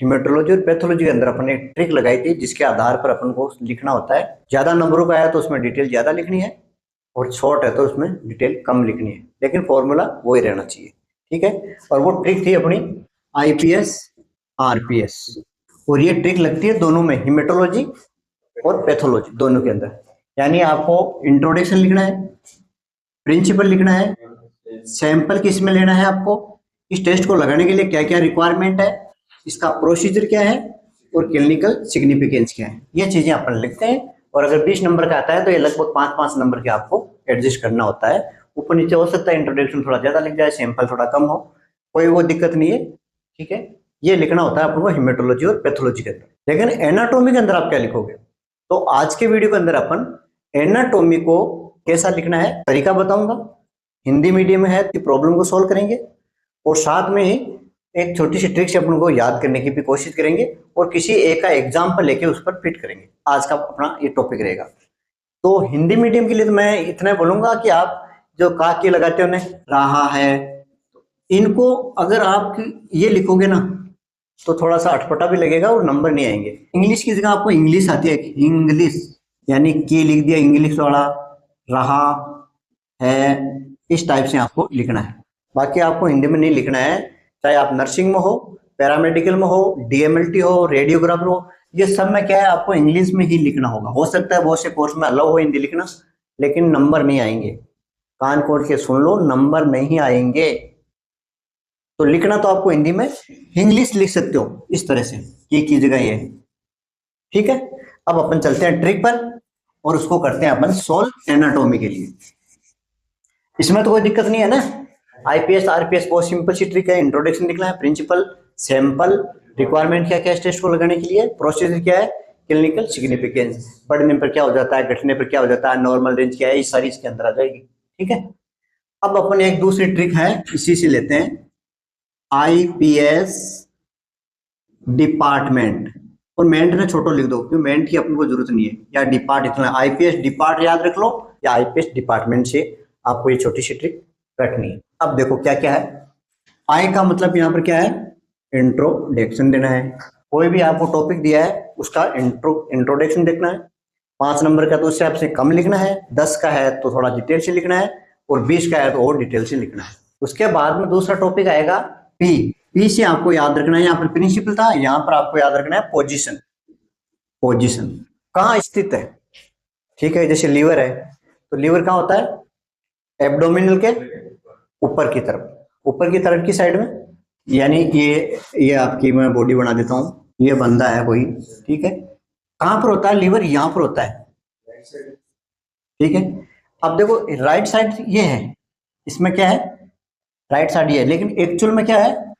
Haematology और pathology के अंदर अपन ने एक ट्रिक लगाई थी जिसके आधार पर अपन को लिखना होता है। ज्यादा नंबरों का आया तो उसमें डिटेल ज्यादा लिखनी है और शॉर्ट है तो उसमें डिटेल कम लिखनी है, लेकिन फॉर्मूला वही रहना चाहिए। ठीक है, और वो ट्रिक थी अपनी आईपीएस आरपीएस, और ये ट्रिक लगती है दोनों में, हिमेटोलॉजी और पैथोलॉजी दोनों के अंदर। यानी आपको इंट्रोडक्शन लिखना है, प्रिंसिपल लिखना है, सैंपल किस में लेना है आपको, इस टेस्ट को लगाने के लिए क्या क्या रिक्वायरमेंट है, इसका प्रोसीजर क्या है और क्लिनिकल सिग्निफिकेंस क्या है, ये चीजें अपन लिखते हैं। और अगर 20 नंबर का आता है तो ये लगभग 5-5 नंबर के आपको एडजस्ट करना होता है। ऊपर नीचे हो सकता है, इंट्रोडक्शन थोड़ा ज्यादा लिख जाए, सैंपल थोड़ा कम हो, कोई वो दिक्कत नहीं है। ठीक है, ये लिखना होता है अपन को हिमेटोलॉजी और पैथोलॉजी के अंदर। लेकिन एनाटॉमी के अंदर आप क्या लिखोगे? तो आज के वीडियो के अंदर अपन एनाटॉमी को कैसा लिखना है तरीका बताऊंगा। हिंदी मीडियम में है तो प्रॉब्लम को सॉल्व करेंगे और साथ में ही एक छोटी सी ट्रिक से अपन को याद करने की भी कोशिश करेंगे और किसी एक का एग्जाम्पल लेके उस पर फिट करेंगे। आज का अपना ये टॉपिक रहेगा। तो हिंदी मीडियम के लिए तो मैं इतना बोलूंगा कि आप जो का के लगाते हो ना, रहा है, इनको अगर आप ये लिखोगे ना तो थोड़ा सा अटपटा भी लगेगा और नंबर नहीं आएंगे। इंग्लिश की जगह आपको इंग्लिश आती है, इंग्लिश, यानी की लिख दिया इंग्लिश वाला, रहा है, इस टाइप से आपको लिखना है। बाकी आपको हिंदी में नहीं लिखना है, चाहे आप नर्सिंग में हो, पैरामेडिकल में हो, डीएमएलटी हो, रेडियोग्राफर हो, ये सब में क्या है आपको इंग्लिश में ही लिखना होगा। हो सकता है बहुत से कोर्स में अलाउ हो हिंदी लिखना, लेकिन नंबर नहीं आएंगे। कान खोल के सुन लो, नंबर नहीं आएंगे। तो लिखना तो आपको हिंदी में इंग्लिश लिख सकते हो इस तरह से, की जगह ये। ठीक है, अब अपन चलते हैं ट्रिक पर और उसको करते हैं अपन सोल्व एनाटॉमी के लिए। इसमें तो कोई दिक्कत नहीं है ना। आईपीएस आरपीएस बहुत सिंपल सी ट्रिक है। इंट्रोडक्शन लिखना है, प्रिंसिपल, सैंपल, रिक्वायरमेंट क्या क्या है टेस्ट को लगाने के लिए, प्रोसीजर क्या है, क्लिनिकल सिग्निफिकेंस, बढ़ने पर क्या हो जाता है, घटने पर क्या हो जाता है, नॉर्मल रेंज क्या है, ये सारी इसके अंदर आ जाएगी। ठीक है, अब अपन एक दूसरी ट्रिक है, इसी से लेते हैं, आईपीएस डिपार्टमेंट। और मेंट ने छोटो लिख दो क्योंकि मेंट की अपन को जरूरत नहीं है, या डिपार्ट, इतना आईपीएस डिपार्ट याद रख लो या आईपीएस डिपार्टमेंट से आपको ये छोटी सी ट्रिक रखनी है। अब देखो क्या क्या है। आई का मतलब यहाँ पर क्या है, इंट्रोडक्शन देना है। कोई भी आपको टॉपिक दिया है उसका इंट्रोडक्शन देखना है। 5 नंबर का तो उससे आपसे कम लिखना है, 10 का है तो थोड़ा डिटेल से लिखना है, और 20 का है तो और डिटेल से लिखना है। उसके बाद में दूसरा टॉपिक आएगा पी। पी से आपको याद रखना है, यहाँ पर प्रिंसिपल था, यहाँ पर आपको याद रखना है पोजीशन। पोजीशन कहाँ स्थित है। ठीक है, जैसे लीवर है तो लीवर कहाँ होता है, एब्डोमिनल के ऊपर की तरफ, ऊपर की तरफ की साइड में। यानी ये आपकी मैं बॉडी बना देता हूँ, ये बंदा है कोई, ठीक है, कहाँ पर होता है लीवर, यहाँ पर होता है। ठीक है, अब देखो राइट साइड ये है, इसमें क्या है, राइट साइड ये है, लेकिन एक्चुअल में क्या है,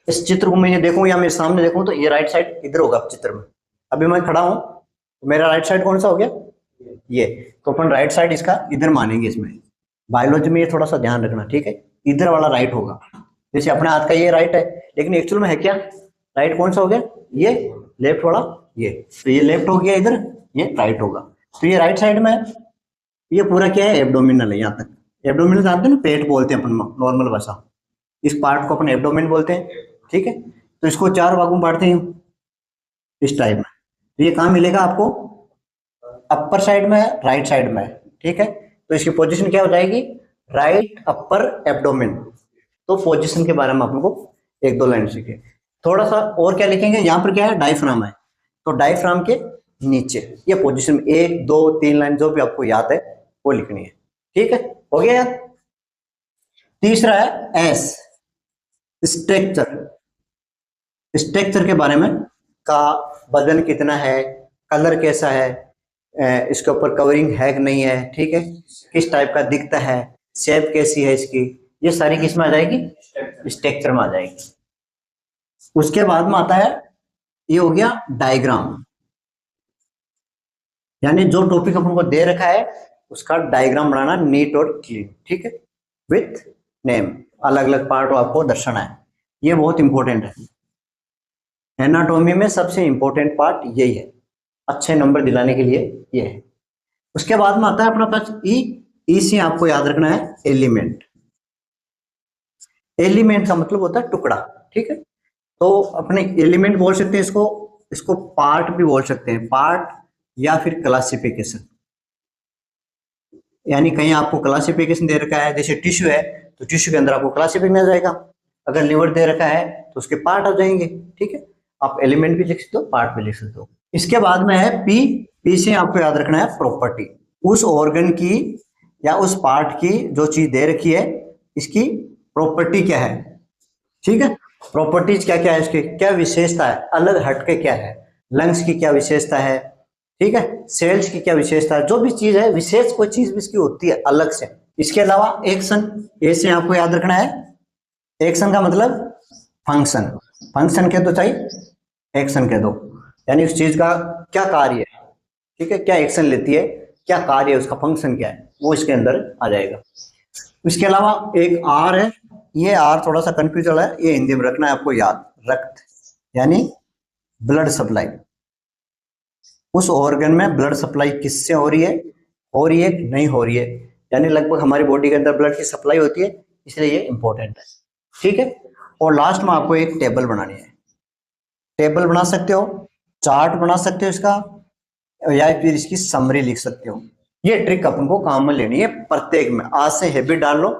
इस चित्र को मैं देखूं या मेरे सामने देखूं तो ये राइट साइड इधर होगा चित्र में। अभी मैं खड़ा हूं तो मेरा राइट साइड कौन सा हो गया, ये। तो अपन राइट साइड इसका इधर मानेंगे। इसमें बायोलॉजी में ये थोड़ा सा ध्यान रखना, ठीक है, इधर वाला राइट होगा। जैसे अपने हाथ का ये राइट है, लेकिन एक्चुअल में है क्या, राइट कौन सा हो गया, ये लेफ्ट वाला, ये। तो ये लेफ्ट हो गया इधर, ये राइट होगा। तो ये राइट साइड में है, ये पूरा क्या है, एब्डोमिनल है। यहाँ तक एब्डोमिनल जानते हैं ना, पेट बोलते हैं अपन नॉर्मल भाषा, इस पार्ट को अपन एब्डोमिन बोलते हैं। ठीक है, तो इसको 4 भागों में बांटते हैं इस टाइप में। तो ये कहाँ मिलेगा आपको, अपर साइड में है, राइट साइड में है। ठीक है, तो इसकी पोजीशन क्या हो जाएगी, राइट अपर एब्डोमेन। तो पोजीशन के बारे में आप लोगों को 1-2 लाइन सीखे। थोड़ा सा और क्या लिखेंगे, यहाँ पर क्या है, डायफ्राम है, तो डायफ्राम के नीचे ये पोजीशन 1, 2, 3 लाइन जो भी आपको याद है वो लिखनी है। ठीक है, हो गया याद। तीसरा है एस, स्ट्रक्चर। स्ट्रक्चर के बारे में, का वजन कितना है, कलर कैसा है, इसके ऊपर कवरिंग है कि नहीं है, ठीक है, किस टाइप का दिखता है, शेप कैसी है इसकी, ये सारी किस में आ जाएगी, स्ट्रक्चर में आ जाएगी। उसके बाद में आता है, ये हो गया डायग्राम, यानी जो टॉपिक अपन को दे रखा है उसका डायग्राम बनाना नीट और क्लीन। ठीक है, विथ नेम, अलग अलग पार्ट आपको दर्शाना है। ये बहुत इंपॉर्टेंट है, एनाटॉमी में सबसे इंपॉर्टेंट पार्ट यही है, अच्छे नंबर दिलाने के लिए ये है। उसके बाद में आता है अपना पास ई। ई से आपको याद रखना है एलिमेंट। एलिमेंट का मतलब होता है टुकड़ा। ठीक है, तो अपने एलिमेंट बोल सकते हैं इसको, इसको पार्ट भी बोल सकते हैं, पार्ट या फिर क्लासिफिकेशन। यानी कहीं आपको क्लासिफिकेशन दे रखा है, जैसे टिश्यू है तो टिश्यू के अंदर आपको क्लासिफिकेशन आ जाएगा, अगर लिवर दे रखा है तो उसके पार्ट आ जाएंगे। ठीक है, आप एलिमेंट भी लिख सकते हो, पार्ट भी लिख सकते हो। इसके बाद में है पी। पी से आपको याद रखना है प्रॉपर्टी, उस ऑर्गन की या उस पार्ट की जो चीज दे रखी है, इसकी प्रॉपर्टी क्या है। ठीक है, प्रॉपर्टीज क्या क्या है, इसकी क्या विशेषता है, अलग हटके क्या है, लंग्स की क्या विशेषता है, ठीक है, सेल्स की क्या विशेषता है, जो भी चीज है विशेष कोई चीज भी इसकी होती है अलग से। इसके अलावा एक्शन, ए से आपको याद रखना है, एक्शन का मतलब फंक्शन, फंक्शन कह दो चाहे एक्शन कह दो, यानी उस चीज का क्या कार्य है, ठीक है, क्या एक्शन लेती है, क्या कार्य है, उसका फंक्शन क्या है, वो इसके अंदर आ जाएगा। इसके अलावा एक आर है, ये आर थोड़ा सा कंफ्यूजन है, ये हिंदी में रखना है आपको याद, रक्त यानी ब्लड सप्लाई। उस ऑर्गन में ब्लड सप्लाई किससे हो रही है नहीं हो रही है, यानी लगभग हमारी बॉडी के अंदर ब्लड की सप्लाई होती है, इसलिए ये इंपॉर्टेंट है। ठीक है, और लास्ट में आपको एक टेबल बनानी है, टेबल बना सकते हो, चार्ट बना सकते हो इसका, या फिर इसकी समरी लिख सकते हो। ये ट्रिक अपन को काम में लेनी है प्रत्येक में, आज से हैबिट डाल लो,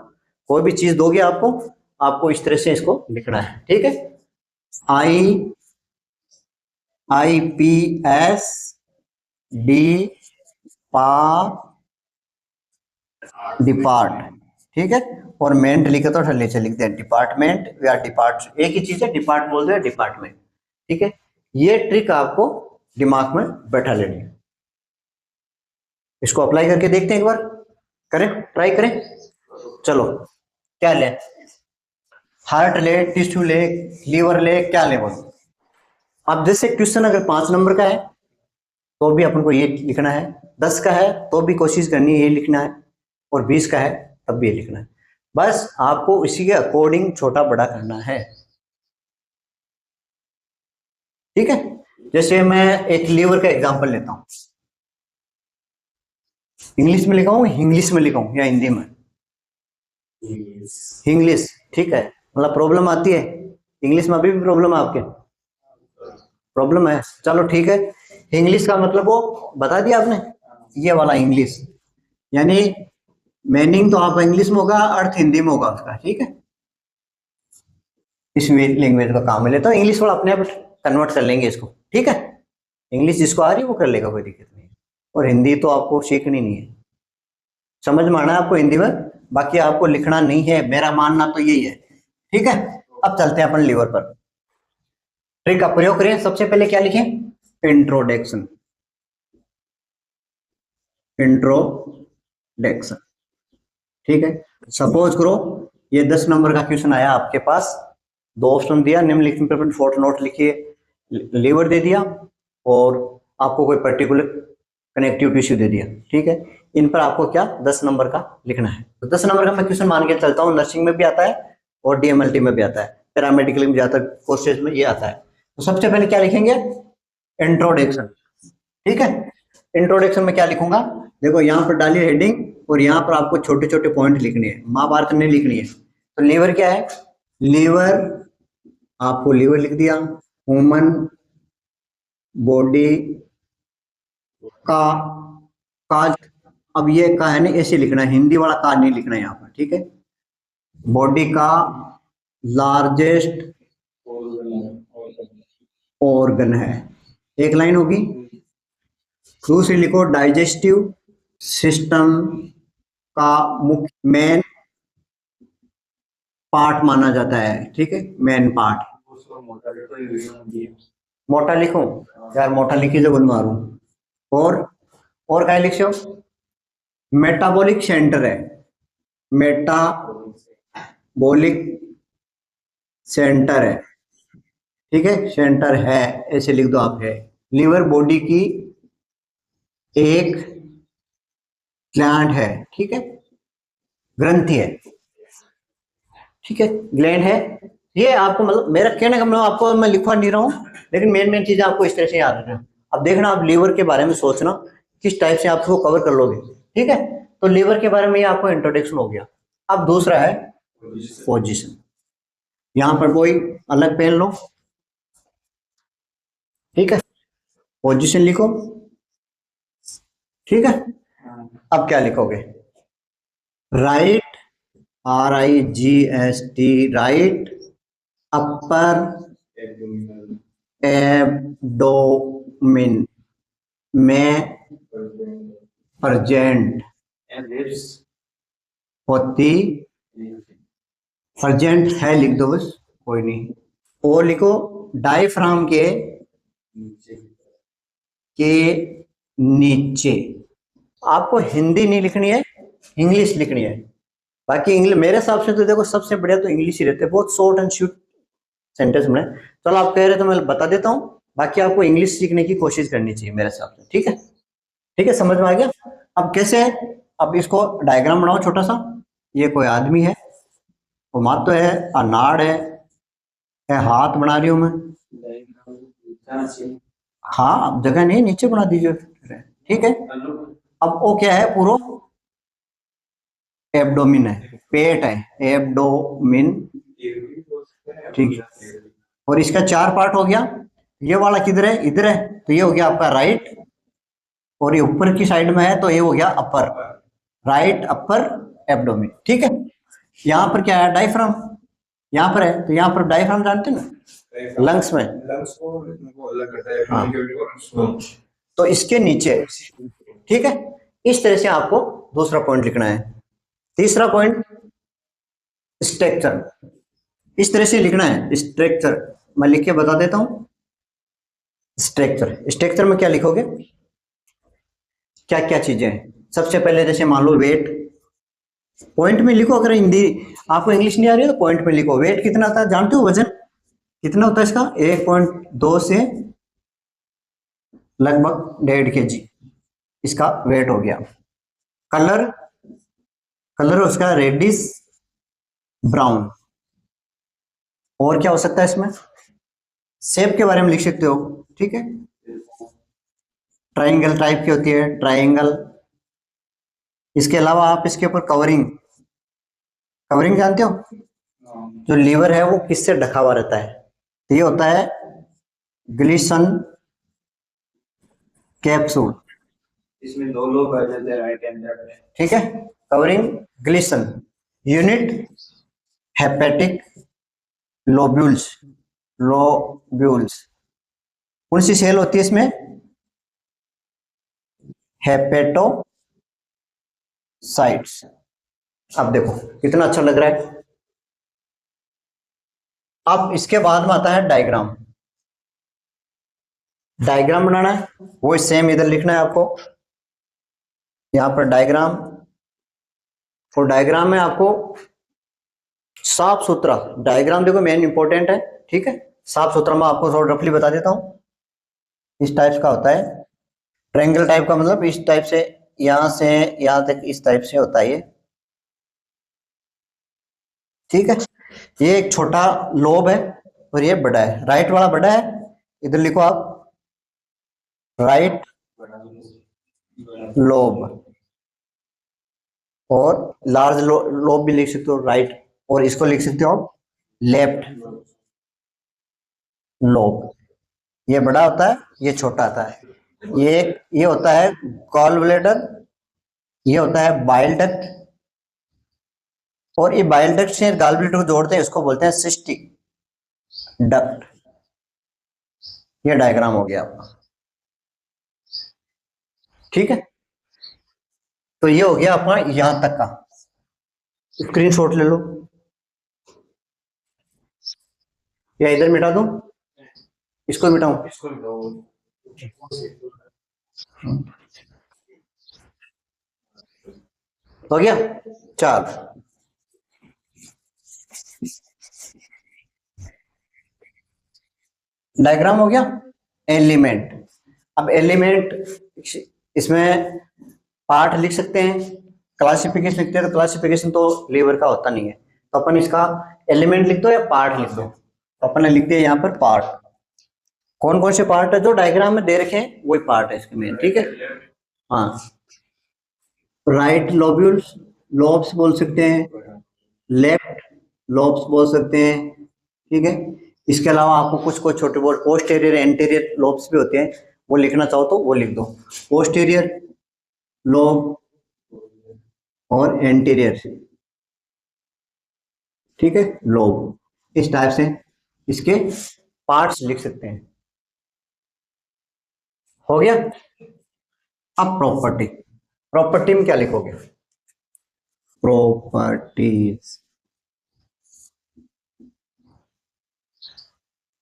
कोई भी चीज दोगे आपको, आपको इस तरह से इसको लिखना है। ठीक है, IPS डिपार्ट, ठीक है, और मेंट लिखे तो नीचे लिख दे डिपार्टमेंट या डिपार्ट, एक ही चीज है, डिपार्ट बोल दो डिपार्टमेंट। ठीक है, ये ट्रिक आपको दिमाग में बैठा लेनी है, इसको अप्लाई करके देखते हैं, एक बार करें, ट्राई करें। चलो, क्या ले, हार्ट ले, टिश्यू ले, लीवर ले, क्या ले बोलो। अब जैसे क्वेश्चन अगर 5 नंबर का है तो भी अपन को ये लिखना है, 10 का है तो भी कोशिश करनी है ये लिखना है, और 20 का है तब भी ये लिखना है। बस आपको इसी के अकॉर्डिंग छोटा बड़ा करना है। ठीक है, जैसे मैं एक लीवर का एग्जांपल लेता हूं, इंग्लिश में लिखाऊं, इंग्लिश में लिखाऊं या हिंदी में, इंग्लिश। ठीक है, मतलब प्रॉब्लम आती है इंग्लिश में, अभी भी प्रॉब्लम है आपके, प्रॉब्लम है, चलो ठीक है। इंग्लिश का मतलब वो बता दिया आपने, ये वाला इंग्लिश, यानी मीनिंग तो आप इंग्लिश में होगा, अर्थ हिंदी में होगा उसका। ठीक है, इस लैंग्वेज का काम मिले तो इंग्लिश वाला अपने आप कन्वर्ट कर लेंगे इसको। ठीक है, इंग्लिश जिसको आ रही है वो कर लेगा, कोई दिक्कत नहीं, और हिंदी तो आपको सीखनी नहीं है, समझ में आना है आपको हिंदी में, बाकी आपको लिखना नहीं है, मेरा मानना तो यही है। ठीक है, अब चलते हैं अपन लीवर पर, ट्रिक का प्रयोग करें। सबसे पहले क्या लिखें, इंट्रोडक्शन, इंट्रोडक्शन। ठीक है, सपोज करो ये 10 नंबर का क्वेश्चन आया आपके पास, 2 ऑप्शन दिया, निम्नलिखित में फोर्थ नोट लिखिए, लीवर दे दिया और आपको कोई पर्टिकुलर कनेक्टिव टिश्यू दे दिया। ठीक है, इन पर आपको क्या 10 नंबर का लिखना है। तो 10 नंबर का मैं क्वेश्चन मान के चलता हूँ, नर्सिंग में भी आता है और DMLT में भी आता है, पैरामेडिकल में भी आता है, कोर्सेज में ये आता है। तो सबसे पहले क्या लिखेंगे, इंट्रोडक्शन। ठीक है, इंट्रोडक्शन में क्या लिखूंगा, देखो यहाँ पर डालिए हेडिंग, और यहाँ पर आपको छोटे छोटे पॉइंट लिखने हैं, महाभारत नहीं लिखनी है। तो लीवर क्या है, लीवर, आपको लीवर लिख दिया, ह्यूमन बॉडी का, अब ये का है ना ऐसे लिखना है, हिंदी वाला का नहीं लिखना है यहाँ पर। ठीक है, बॉडी का लार्जेस्ट ऑर्गन है, एक लाइन होगी। दूसरी लिखो, डाइजेस्टिव सिस्टम का मुख्य मेन पार्ट माना जाता है। ठीक है, मेन पार्ट, मोटा लिखूं यार, मोटा लिखी जो बनवा रूं, और क्या लिख हो, मेटाबॉलिक सेंटर है, मेटाबॉलिक सेंटर है। ठीक है, सेंटर है ऐसे लिख दो आप, है। लीवर बॉडी की एक ग्लैंड है, ठीक है, ग्रंथि है, ठीक है, ग्लैंड है। ये आपको मतलब मेरा कहने का मतलब, आपको मैं लिखवा नहीं रहा हूँ, लेकिन मेन चीजें आपको इस तरह से याद रखना। अब देखना, आप लीवर के बारे में सोचना किस टाइप से आप उसको कवर कर लोगे। ठीक है, तो लीवर के बारे में ये आपको इंट्रोडक्शन हो गया। अब दूसरा है पोजीशन, यहाँ पर कोई अलग पेन लो, ठीक है, पोजीशन लिखो। ठीक है, अब क्या लिखोगे? Right, RIGST, right upper abdomen में प्रेजेंट होती, प्रेजेंट है लिख दो बस, कोई नहीं। और लिखो डायफ्राम के नीचे। आपको हिंदी नहीं लिखनी है, इंग्लिश लिखनी है। बाकी इंग्लिश मेरे हिसाब से तो देखो सबसे बढ़िया तो इंग्लिश ही रहते हैं, बहुत शॉर्ट एंड स्वीट सेंटेंस में। चलो आप कह रहे तो मैं बता देता हूँ, बाकी आपको इंग्लिश सीखने की कोशिश करनी चाहिए मेरे हिसाब से। ठीक है, ठीक है, समझ में आ गया? अब कैसे है, अब इसको डायग्राम बनाओ छोटा सा। ये कोई आदमी है, वो माँ तो है, अनाड़ है, हाथ बना रही हूं मैं। हाँ, अब जगह नहीं, नीचे बना दीजिए। ठीक है, अब वो क्या है, पूरा एब्डोमिन है, पेट है, एब्डोमिन। ठीक है, और इसका 4 पार्ट हो गया। ये वाला किधर है? इधर है, तो ये हो गया आपका राइट। और ये ऊपर की साइड में है, तो ये हो गया अपर, राइट अपर एब्डोमिन। ठीक है, यहाँ पर क्या है? डायफ्राम यहाँ पर है, तो यहाँ पर डायफ्राम जानते हैं ना, लंग्स में। हाँ, तो इसके नीचे। ठीक है, इस तरह से आपको दूसरा पॉइंट लिखना है। तीसरा पॉइंट स्ट्रक्चर, इस तरह से लिखना है स्ट्रक्चर। मैं लिख के बता देता हूं। स्ट्रक्चर, स्ट्रक्चर में क्या लिखोगे? क्या क्या चीजें हैं? सबसे पहले जैसे मान लो वेट, पॉइंट में लिखो। अगर हिंदी आपको इंग्लिश नहीं आ रही है तो पॉइंट में लिखो। वेट कितना होता है जानते हो? वजन कितना होता है इसका? 1.2 से लगभग 1.5 kg इसका वेट हो गया। कलर, कलर उसका रेडिश ब्राउन। और क्या हो सकता है इसमें? शेप के बारे में लिख सकते हो। ठीक है, ट्राइंगल टाइप की होती है, ट्राइंगल। इसके अलावा आप इसके ऊपर कवरिंग, कवरिंग जानते हो? जो लीवर है वो किससे ढका हुआ रहता है? तो ये होता है ग्लिसन कैप्सूल। इसमें 2 लोग आ जाते हैं राइट हैंड में। ठीक है, covering glisten. Unit hepatic lobules, lobules. कौन सी सेल होती है इसमें? हेपेटोसाइट्स। अब देखो कितना अच्छा लग रहा है। अब इसके बाद में आता है डायग्राम। डायग्राम बनाना है, वो सेम इधर लिखना है आपको। यहां पर डायग्राम, और डायग्राम में आपको साफ सुथरा डायग्राम देखो, मेन इंपॉर्टेंट है। ठीक है, साफ सुथरा मैं आपको थोड़ा रफली बता देता हूं। इस टाइप का होता है ट्रायंगल टाइप का, मतलब इस टाइप से, यहां से यहां तक इस टाइप से होता है ये। ठीक है, ये एक छोटा लोब है और ये बड़ा है। राइट वाला बड़ा है, इधर लिखो आप राइट लोब। और लार्ज लोब भी लिख सकते हो राइट, और इसको लिख सकते हो आप लेफ्ट लोब। ये बड़ा होता है, ये छोटा आता है। ये होता है गॉल ब्लैडर, ये होता है बाइल डक्ट। और ये बाइल डक्ट से गॉल ब्लैडर को जोड़ते हैं, इसको बोलते हैं सिस्टिक डक्ट। ये डायग्राम हो गया आपका। ठीक है, तो ये हो गया अपना यहां तक का। स्क्रीनशॉट ले लो, या इधर मिटा दूं, इसको मिटाऊं? हो गया 4। डायग्राम हो गया। एलिमेंट, अब एलिमेंट इसमें पार्ट लिख सकते हैं, क्लासिफिकेशन लिखते हैं। तो क्लासिफिकेशन तो लीवर का होता नहीं है, तो अपन इसका एलिमेंट लिख दो या पार्ट लिख दो। तो अपन लिख दिया यहाँ पर पार्ट। कौन कौन से पार्ट है जो डायग्राम में दे रखे हैं, वही पार्ट है इसके मेन। ठीक है, हाँ, राइट लोब्यूल्स, लोब्स बोल सकते हैं, लेफ्ट लोब्स बोल सकते हैं। ठीक है, इसके अलावा आपको कुछ छोटे बहुत पोस्टेरियर एंटीरियर लोब्स भी होते हैं, वो लिखना चाहो तो वो लिख दो, पोस्टेरियर लोब और एंटीरियर, ठीक है, लोब, इस टाइप से इसके पार्ट्स लिख सकते हैं। हो गया। अब प्रॉपर्टी, प्रॉपर्टी में क्या लिखोगे? प्रॉपर्टीज,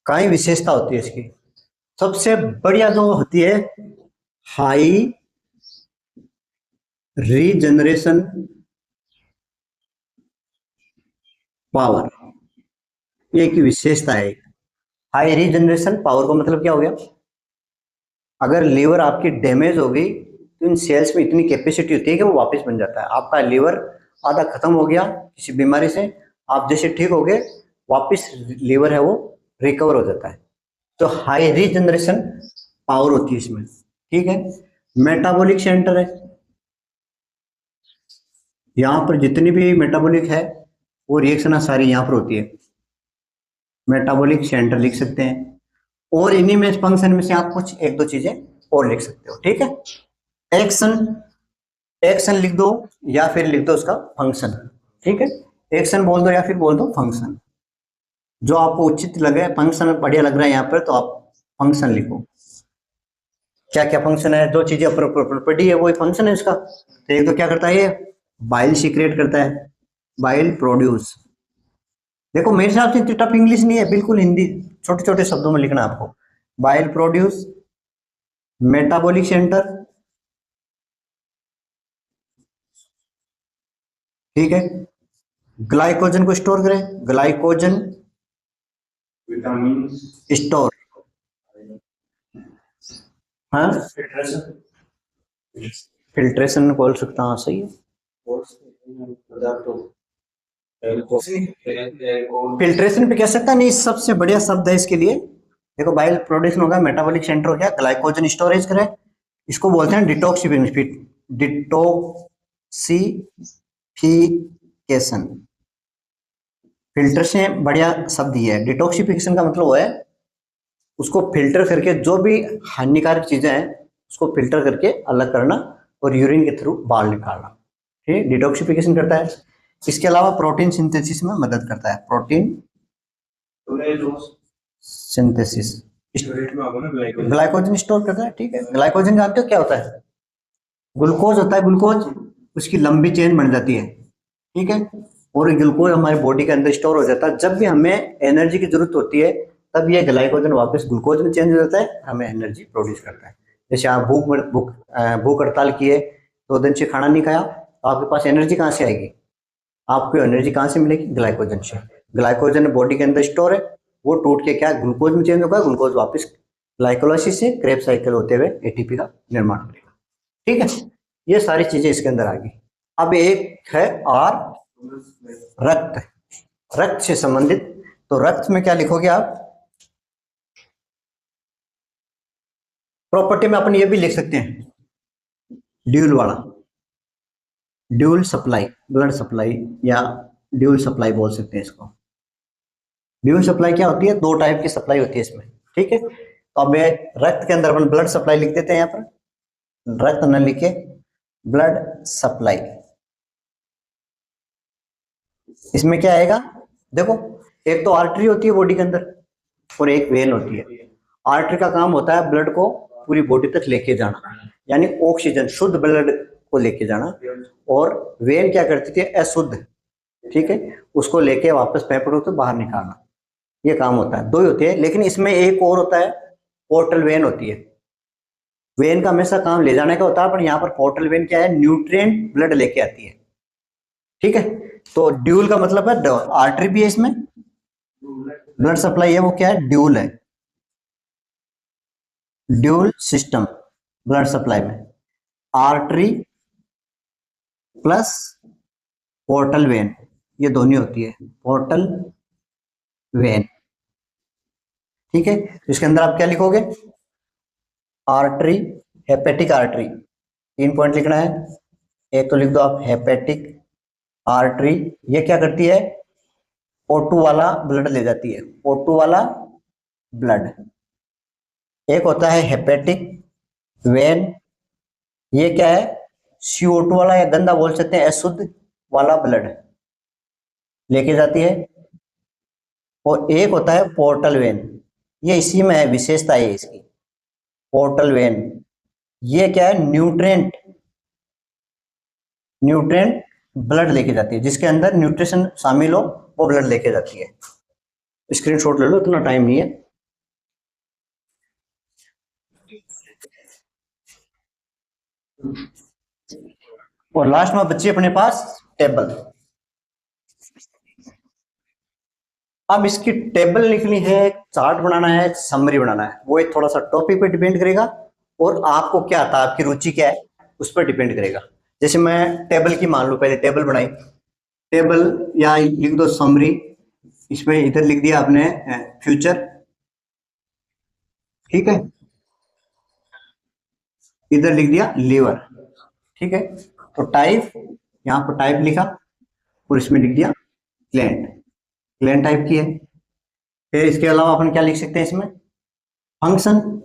कई विशेषता होती है इसकी। सबसे बढ़िया जो होती है, हाई रीजनरेशन पावर, ये की विशेषता है। हाई रीजनरेशन पावर का मतलब क्या हो गया? अगर लीवर आपकी डैमेज हो गई तो इन सेल्स में इतनी कैपेसिटी होती है कि वो वापस बन जाता है। आपका लीवर आधा खत्म हो गया किसी बीमारी से, आप जैसे ठीक हो गए, वापस लीवर है वो रिकवर हो जाता है। तो हाई रीजनरेशन पावर होती है इसमें, ठीक है। मेटाबॉलिक सेंटर है, यहाँ पर जितनी भी मेटाबॉलिक है वो रिएक्शन सारी यहाँ पर होती है, मेटाबॉलिक सेंटर लिख सकते हैं। और इन्हीं में फंक्शन में से आप कुछ एक दो चीजें और लिख सकते हो, ठीक है। एक्शन, एक्शन लिख दो या फिर लिख दो उसका फंक्शन, ठीक है। एक्शन बोल दो या फिर बोल दो फंक्शन, जो आपको उचित लगे। फंक्शन बढ़िया लग रहा है यहाँ पर तो आप फंक्शन लिखो। क्या क्या फंक्शन है? दो चीजें प्रॉपर्टी है, वो फंक्शन है इसका। तो एक तो क्या करता है ये, बाइल सीक्रेट करता है, बाइल प्रोड्यूस। देखो मेरे हिसाब से इतनी टफ इंग्लिश नहीं है, बिल्कुल हिंदी छोटे छोटे शब्दों में लिखना आपको। बाइल प्रोड्यूस, मेटाबॉलिक सेंटर, ठीक है। ग्लाइकोजन को स्टोर करें, ग्लाइकोजन विटामिन स्टोर, हाँ फिल्ट्रेशन बोल सकता हूँ, सही है। फिल्ट्रेशन पे कह सकता नहीं, सबसे बढ़िया शब्द है इसके लिए। देखो बाइल प्रोडक्शन होगा, मेटाबॉलिक सेंटर हो गया, ग्लाइकोजन स्टोरेज करें, इसको बोलते हैं डिटॉक्सिफिकेशन, डिटॉक्सिफिकेशन। फिल्टर से बढ़िया शब्द ये है। डिटॉक्सिफिकेशन का मतलब वो है उसको फिल्टर करके जो भी हानिकारक चीजें हैं उसको फिल्टर करके अलग करना और यूरिन के थ्रू बाहर निकालना, ठीक है, डिटॉक्सिफिकेशन करता है। इसके अलावा प्रोटीन सिंथेसिस में मदद करता है, प्रोटीन सिंथेसिस, ग्लाइकोजन स्टोर करता है, ठीक है। ग्लाइकोजन जानते हो क्या होता है? ग्लूकोज होता है, ग्लूकोज उसकी लंबी चेन बन जाती है, ठीक है। और ग्लूकोज हमारे बॉडी के अंदर स्टोर हो जाता है, जब भी हमें एनर्जी की जरूरत होती है तब ये ग्लाइकोजन वापस ग्लूकोज में चेंज हो जाता है, हमें एनर्जी प्रोड्यूस करता है। जैसे आप भूख हड़ताल किए, 2 दिन से खाना नहीं खाया, तो आपके पास एनर्जी कहाँ से आएगी? आपको एनर्जी कहाँ से मिलेगी? ग्लाइकोजन से। ग्लाइकोजन बॉडी के अंदर स्टोर है, वो टूट के क्या ग्लूकोज में चेंज होगा, ग्लूकोज वापस ग्लाइकोलाइसिस से क्रेब्स साइकिल होते हुए एटीपी का निर्माण करेगा, ठीक है। ये सारी चीजें इसके अंदर आ गई। अब एक है आर, रक्त, रक्त से संबंधित। तो रक्त में क्या लिखोगे आप? प्रॉपर्टी में अपन ये भी लिख सकते हैं, ड्यूल वाला, ड्यूल सप्लाई, ब्लड सप्लाई या ड्यूल सप्लाई बोल सकते हैं इसको। ड्यूल सप्लाई क्या होती है? 2 टाइप की सप्लाई होती है इसमें, ठीक है। तो अब रक्त के अंदर अपन ब्लड सप्लाई लिख देते हैं, यहाँ पर रक्त न लिखे, ब्लड सप्लाई। इसमें क्या आएगा? देखो एक तो आर्टरी होती है बॉडी के अंदर और एक वेन होती है। आर्टरी का काम होता है ब्लड को पूरी बॉडी तक लेके जाना, यानी ऑक्सीजन शुद्ध ब्लड को लेके जाना। और वेन क्या करती थी? अशुद्ध, ठीक है, उसको लेके वापस फेफड़ों से बाहर निकालना, ये काम होता है। 2 ही होते हैं, लेकिन इसमें एक और होता है, पोर्टल वेन होती है। वेन का हमेशा काम ले जाने का होता है, पर यहाँ पर पोर्टल वेन क्या है? न्यूट्रिएंट ब्लड लेके आती है, ठीक है। तो ड्यूल का मतलब है आर्टरी भी है इसमें, ब्लड सप्लाई है वो क्या है? ड्यूल है, ड्यूल सिस्टम ब्लड सप्लाई में, आर्टरी प्लस पोर्टल वेन, ये दोनों होती है, पोर्टल वेन, ठीक है। तो इसके अंदर आप क्या लिखोगे? आर्टरी, हेपेटिक आर्टरी, 3 पॉइंट लिखना है। एक तो लिख दो आप हेपेटिक आर्टरी, ये क्या करती है? O2 वाला ब्लड ले जाती है, O2 वाला ब्लड। एक होता है हेपेटिक वेन, ये क्या है, CO2 वाला या गंदा बोल सकते हैं अशुद्ध वाला ब्लड लेके जाती है। और एक होता है पोर्टल वेन, ये इसी में है, विशेषता है इसकी, पोर्टल वेन। ये क्या है, न्यूट्रिएंट न्यूट्रिएंट ब्लड लेके जाती है, जिसके अंदर न्यूट्रिशन शामिल हो वो ब्लड लेके जाती है। स्क्रीनशॉट ले लो, इतना टाइम नहीं है। और लास्ट में बच्चे अपने पास टेबल। अब इसकी टेबल लिखनी है, चार्ट बनाना है, समरी बनाना है, वो एक थोड़ा सा टॉपिक पे डिपेंड करेगा और आपको क्या आता है, आपकी रुचि क्या है उस पर डिपेंड करेगा। जैसे मैं टेबल की मान लो, पहले टेबल बनाई, टेबल या लिख दो समरी, इसमें इधर लिख दिया आपने फ्यूचर, ठीक है, इधर लिख दिया लीवर, ठीक है। तो टाइप, यहाँ पर टाइप लिखा और इसमें लिख दिया ग्लैंड, ग्लैंड टाइप की है। फिर इसके अलावा अपन क्या लिख सकते हैं इसमें, फंक्शन,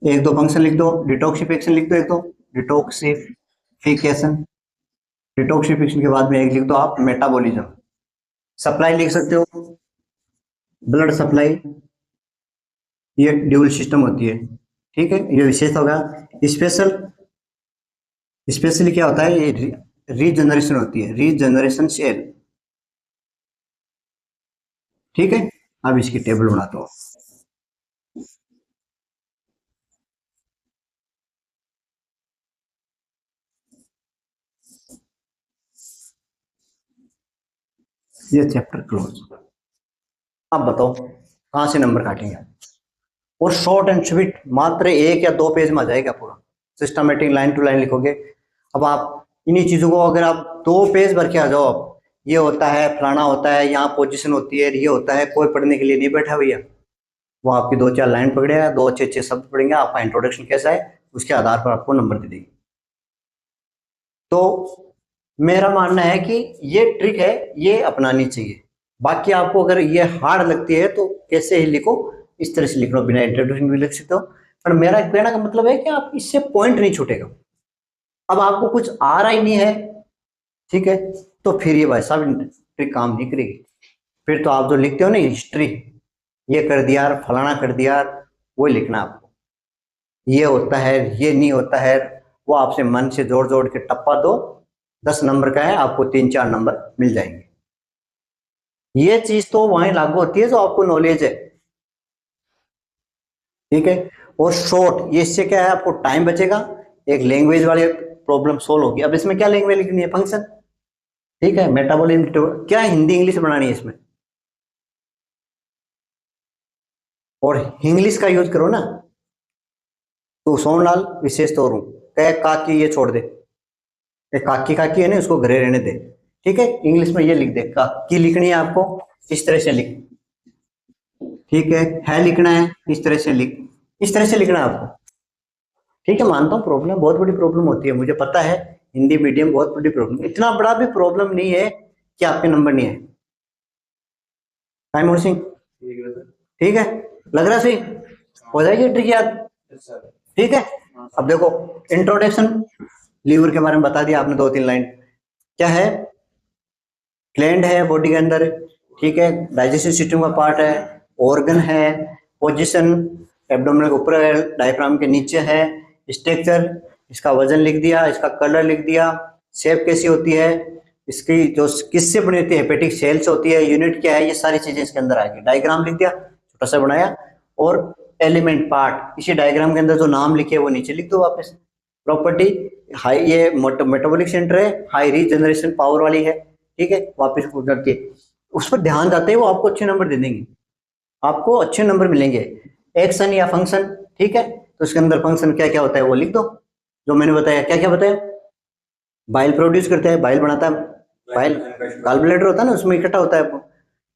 एक दो फंक्शन लिख दो, डिटॉक्सिफिकेशन लिख दो, एक दो डिटॉक्सिफिकेशन, डिटॉक्सिफिकेशन के बाद में एक लिख दो आप मेटाबॉलिज्म। सप्लाई लिख सकते हो, ब्लड सप्लाई, ये ड्यूल सिस्टम होती है, ठीक है, ये विशेष होगा। स्पेशल, स्पेशली क्या होता है, ये रीजनरेशन होती है, रीजनरेशन सेल, ठीक है। अब इसकी टेबल बनाता हूं। ये चैप्टर क्लोज। अब बताओ कहां से नंबर काटेंगे, और शॉर्ट एंड स्वीट, मात्र एक या दो पेज में आ जाएगा पूरा, सिस्टमेटिक लाइन टू लाइन लिखोगे। अब आप इन्हीं चीजों को अगर आप 2 पेज भर के आ जाओ, आप ये होता है फलाना होता है, यहाँ पोजीशन होती है, ये होता है, कोई पढ़ने के लिए नहीं बैठा भैया, वो आपकी 2-4 लाइन पकड़ेगा, 2 अच्छे शब्द पढ़ेंगे, आपका इंट्रोडक्शन कैसा है उसके आधार पर आपको नंबर दे देगी। तो मेरा मानना है कि ये ट्रिक है, ये अपनानी चाहिए। बाकी आपको अगर ये हार्ड लगती है तो कैसे ही लिखो, इस तरह से लिख लो, बिना इंट्रोडक्शन भी लिख सकते हो, पर मेरा कहना का मतलब है कि आप इससे पॉइंट नहीं छूटेगा। अब आपको कुछ आ रहा ही नहीं है, ठीक है, तो फिर ये वैसा भी ट्रिक काम नहीं करेगी। फिर तो आप जो लिखते हो ना हिस्ट्री, ये कर दिया, फलाना कर दिया, वो लिखना आपको, ये होता है, ये नहीं होता है, वो आपसे मन से जोड़ जोड़ के टप्पा दो, 10 नंबर का है, आपको 3-4 नंबर मिल जाएंगे। ये चीज तो वहीं लागू होती है जो आपको नॉलेज है, ठीक है। और शॉर्ट, ये इससे क्या है, आपको टाइम बचेगा, एक लैंग्वेज वाली प्रॉब्लम सोल्व होगी। अब इसमें क्या लैंग्वेज लिखनी है, फंक्शन, ठीक है, मेटाबॉलिज्म, क्या हिंदी इंग्लिश बनानी है इसमें, और इंग्लिश का यूज करो ना। तो सोनलाल विशेष तौर कह काकी, ये छोड़ दे, काकी काकी है ना, उसको घरे रहने दे, ठीक है। इंग्लिश में ये लिख दे, काकी लिखनी है आपको, इस तरह से लिख, ठीक है लिखना है, इस तरह से लिख, इस तरह से लिखना है आपको, ठीक है। मानता हूँ प्रॉब्लम, बहुत बड़ी प्रॉब्लम होती है, मुझे पता है, हिंदी मीडियम बहुत बड़ी प्रॉब्लम, इतना बड़ा भी प्रॉब्लम नहीं है कि आपके नंबर नहीं है। टाइम सिंह, ठीक है, लग रहा सही हो जाएगी ट्रिक याद, ठीक है। अब देखो इंट्रोडक्शन, लीवर के बारे में बता दिया आपने 2-3 लाइन, क्या है, ग्लैंड है बॉडी के अंदर, ठीक है, डाइजेस्टिव सिस्टम का पार्ट है, ऑर्गन है, पोजीशन एब्डोमेन के ऊपर है, डायफ्राम के नीचे है, स्ट्रक्चर, इसका वजन लिख दिया, इसका कलर लिख दिया, शेप कैसी होती है, इसकी जो किससे बनी होती है, हेपेटिक सेल से होती है, यूनिट क्या है, ये सारी चीजें इसके अंदर आएगी। डायग्राम लिख दिया, छोटा सा बनाया, और एलिमेंट पार्ट, इसी डायग्राम के अंदर जो नाम लिखे वो नीचे लिख दो वापस। प्रॉपर्टी हाई, ये मेटाबॉलिक सेंटर है, हाई रीजनरेशन पावर वाली है, ठीक है, वापस करके उस पर ध्यान जाते ही वो आपको अच्छे नंबर दे देंगे, आपको अच्छे नंबर मिलेंगे। एक्शन या फंक्शन, ठीक है, तो इसके अंदर फंक्शन क्या क्या होता है वो लिख दो, जो मैंने बताया, क्या क्या बताया, बाइल प्रोड्यूस करता है, बाइल बनाता है, बाइल गाल ब्लैडर होता है ना, उसमें इकट्ठा होता है,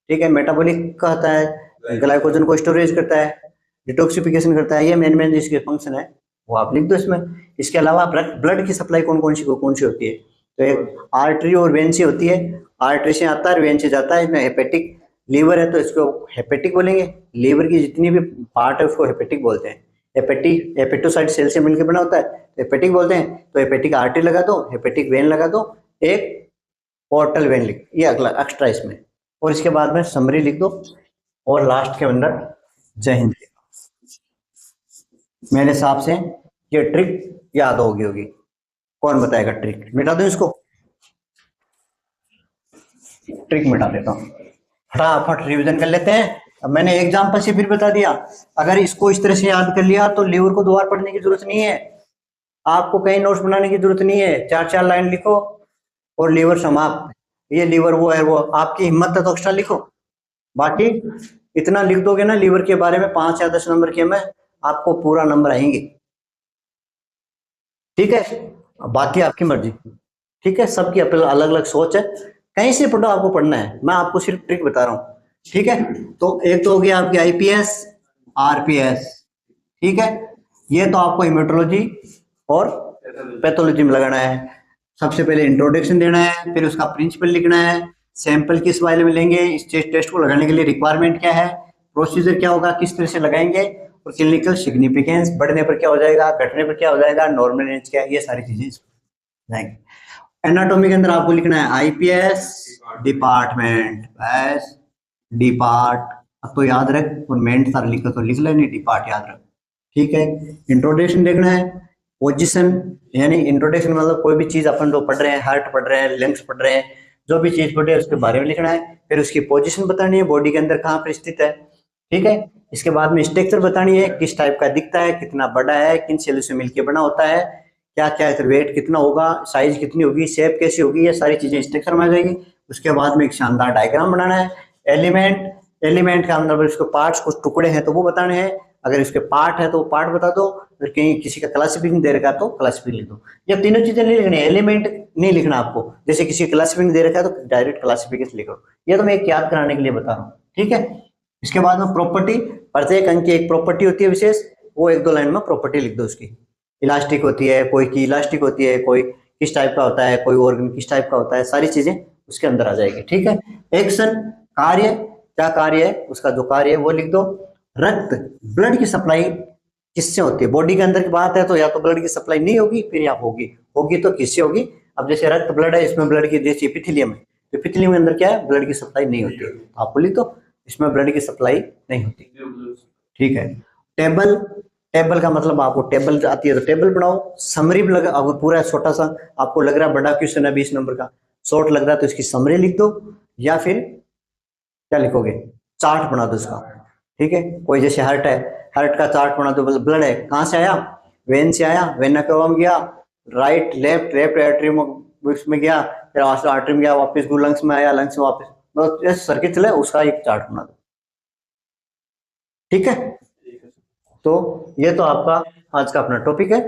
ठीक है। मेटाबॉलिक का होता है, ग्लाइकोजन को स्टोरेज करता है, डिटॉक्सिफिकेशन करता है, ये मेन मेन जिसके फंक्शन है वो आप लिख दो इसमें। इसके अलावा ब्लड की सप्लाई कौन कौन सी होती है, तो एक आर्टरी और वेन से होती है, आर्टरी से आता है, वेन से जाता है, इसमें हेपेटिक लीवर है तो इसको हेपेटिक बोलेंगे। लीवर की जितनी भी पार्ट है उसको हेपेटिक बोलते हैं। हेपेटिक हेपेटोसाइट सेल से मिलकर बना होता है तो हेपेटिक बोलते हैं। तो हेपेटिक आर्टरी लगा दो, हेपेटिक वेन लगा दो, एक पोर्टल वेन लिख, ये अगला एक्स्ट्रा इसमें, और इसके बाद में समरी लिख दो, और लास्ट के अंदर जय हिंद। मेरे हिसाब से ये ट्रिक याद होगी। कौन बताएगा ट्रिक? मिटा दो इसको, ट्रिक मिटा देता हूँ, फटाफट रिवीजन कर लेते हैं। अब मैंने एग्जाम्पल से फिर बता दिया, अगर इसको इस तरह से याद कर लिया तो लीवर को दोबारा पढ़ने की जरूरत नहीं है, आपको कहीं नोट्स बनाने की जरूरत नहीं है, 4-4 लाइन लिखो और लीवर समाप्त। ये लीवर वो है, वो आपकी हिम्मत है तो एक्स्ट्रा लिखो, बाकी इतना लिख दोगे ना लीवर के बारे में 5 या 10 नंबर के में आपको पूरा नंबर आएंगे। ठीक है, बाकी आपकी मर्जी। ठीक है, सबकी अपनी अलग अलग सोच है, कहीं से पढ़ो, आपको पढ़ना है, मैं आपको सिर्फ ट्रिक बता रहा हूँ। ठीक है, तो एक तो हो गया आपकी आईपीएस, आरपीएस। ठीक है, ये तो आपको हेमेटोलॉजी और पैथोलॉजी में लगाना है। सबसे पहले इंट्रोडक्शन देना है, फिर उसका प्रिंसिपल लिखना है, सैंपल किस वाले में लेंगे, इस टेस्ट को लगाने के लिए रिक्वायरमेंट क्या है, प्रोसीजर क्या होगा, किस तरह से लगाएंगे, और क्लिनिकल सिग्निफिकेंस, बढ़ने पर क्या हो जाएगा, घटने पर क्या हो जाएगा, नॉर्मल रेंज क्या है, ये सारी चीजें जाएंगे। एनाटॉमी के अंदर आपको लिखना है आईपीएस डिपार्टमेंट, बस डिपार्ट, अब तो याद रख, और मेंट सारा लिखो तो लिख लेनी, डिपार्ट याद रख। ठीक है, इंट्रोडक्शन देखना है, पोजीशन, यानी इंट्रोडक्शन मतलब कोई भी चीज अपन जो पढ़ रहे हैं, हार्ट पढ़ रहे हैं, लंग्स पढ़ रहे हैं, जो भी चीज पढ़ रहे हैं उसके बारे में लिखना है, फिर उसकी पोजीशन बतानी है, बॉडी के अंदर कहाँ पर स्थित है। ठीक है, इसके बाद में स्ट्रक्चर बतानी है, किस टाइप का दिखता है, कितना बड़ा है, किन सेल से मिलकर बना होता है, क्या क्या है, वेट कितना होगा, साइज कितनी होगी, शेप कैसी होगी, ये सारी चीजें स्ट्रक्चर में आ जाएगी। उसके बाद में एक शानदार डायग्राम बनाना है। एलिमेंट का मतलब इसको पार्ट्स, कुछ टुकड़े हैं तो वो बताने हैं, अगर इसके पार्ट है तो पार्ट बता दो, अगर कहीं किसी का क्लासिफिकेशन दे रखा है तो क्लासिफिकेशन लिख दो। ये तीनों चीजें नहीं लिखनी, एलिमेंट नहीं लिखना आपको, जैसे किसी क्लासिफिकेशन दे रखा है तो डायरेक्ट क्लासिफिकेशन लिखो, ये तो मैं एक याद कराने के लिए बता रहा हूँ। ठीक है, इसके बाद में प्रॉपर्टी, प्रत्येक अंक की एक प्रॉपर्टी होती है विशेष, वो 1-2 लाइन में प्रॉपर्टी लिख दो उसकी। इलास्टिक होती है, कोई की इलास्टिक होती है, कोई किस टाइप का होता है, कोई ऑर्गन किस टाइप का होता है, सारी चीजें उसके अंदर आ जाएगी। ठीक है, एक्शन, कार्य, क्या कार्य है, उसका जो कार्य है वो लिख दो। रक्त, ब्लड की सप्लाई किससे होती है, बॉडी के अंदर की बात है तो या तो ब्लड की सप्लाई नहीं होगी, फिर या होगी तो किससे होगी। अब जैसे रक्त ब्लड है, इसमें ब्लड की जैसे एपिथेलियम है, तो एपिथेलियम के अंदर क्या है, ब्लड की सप्लाई नहीं होती है, तो आपको लिख दो इसमें ब्लड की सप्लाई नहीं होती। ठीक है, टेबल, टेबल का मतलब आपको टेबल आती है तो टेबल बनाओ। समरी लगा, अगर पूरा छोटा सा आपको लग रहा है बड़ा क्वेश्चन है 20 नंबर का, शॉर्ट लग रहा है तो इसकी समरी लिख दो, या फिर क्या लिखोगे, चार्ट बना दो इसका। ठीक है, कोई जैसे हार्ट है, हार्ट का चार्ट बना दो, ब्लड है कहाँ से आया, वेन से आया, वेना कवा में गया, राइट लेफ्ट, लेफ्ट आर्टरी में गया, फिर आर्टरी में गया, वापस लंग्स में आया, लंग्स में वापस, मतलब सर्किट चले, उसका एक चार्ट बना दो। ठीक है, तो ये तो आपका आज का अपना टॉपिक है,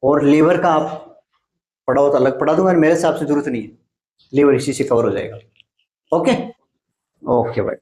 और लीवर का आप पढ़ाओ तो अलग पढ़ा दूंगा, मेरे हिसाब से जरूरत नहीं है, लीवर इसी से कवर हो जाएगा। ओके, ओके भाई।